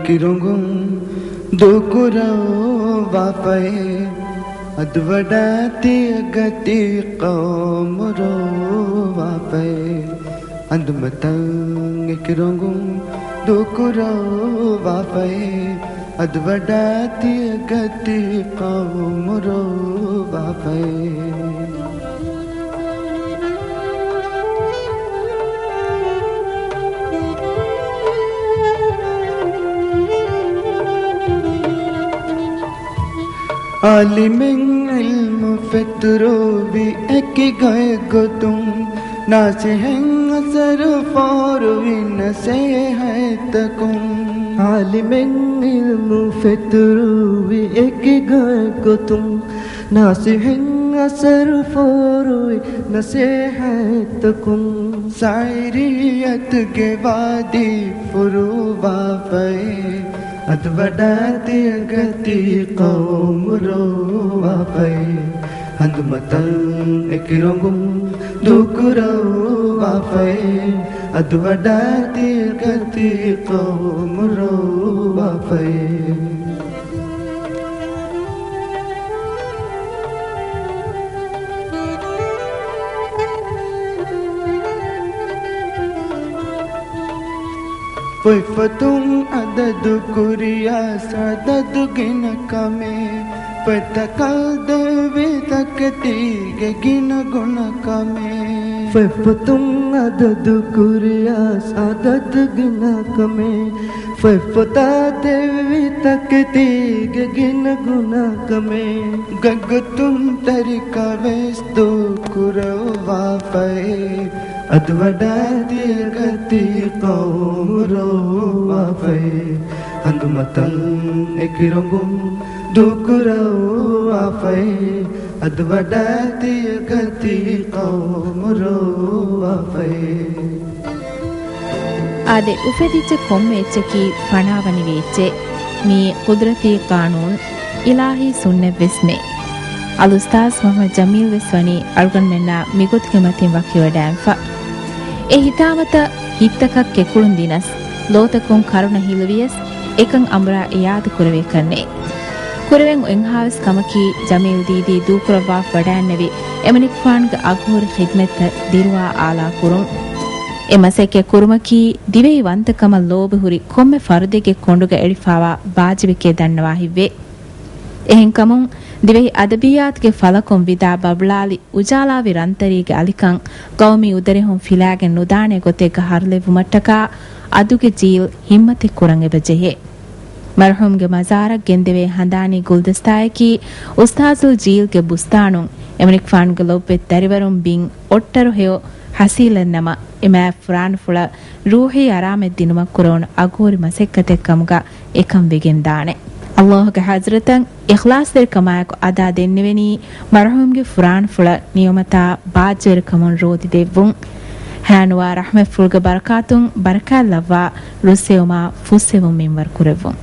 ekirungum dukuro wapaye adwadati agati qawmuro wapaye andmatang ekirungum dukuro wapaye adwadati agati qawmuro wapaye आलिमिन इल्म फितरो भी एक गए गो तुम नासिहन असर फारुवी नसे है तकुम आलिमिन इल्म फितरो भी एक गए गो तुम नासिहन असर फारुवी नसे है तकुम सायरियत के वादी फुरुवा पे adwadati agati qawmuro wapaye andmatang ekirungum dukuro wapaye adwadati agati qawmuro wapaye Paifatung adadu kuriya sadadu gina kame Patakal devi takati gina guna kame Paifatung adadu kuriya sadadu gina kame Paifata devi takati gina guna kame Gagatum tarika vestu kurava pae adwadati agati qawmuro wapaye andmatang ekirungum dukuro wapaye adwadati agati qawmuro wapaye ade ufediche komme echeki fanawani veche mi qudrati qanun ilahi sunne vesme al ustaz Muhammad Jamil Veswani algan menna migot kematin wakiwadanfa e hitamata hittakak kekulun dinas lotakon karuna hilwiyas ekan amra yaad kurave kanne kurven enhaves kamaki Jamil didi dukurava wadannevi emanik faanga aghur khidmet dirwa ala kurun emaseke kurumaki divei wantakama lobe huri komme fardege konduga edifawa bajibike dannawa hivve ehen kamun divei adabiyat ge falakon vida bablali ujala virantari ge alikan qawmi udarehun filagen nudane goteka harlevu mattaka aduge jeel himmate kuran ebejehe marhum ge mazara gendeve handani guldastayaki ustazul jeel ge bustanun emanik fan ge lobbe darivarun bin ottaru heo hasilen nama ema fran fula ruhi arame dinuma kuron agori masekkate kamuga ekam vegen dane Allah ge hazratan ikhlas der kamayak ada denneveni marhum ge fran fula niyamata bajwer kamun rodi devun hanwa rahme fulga barakatun barakallava russeuma fussevum minwar kurevun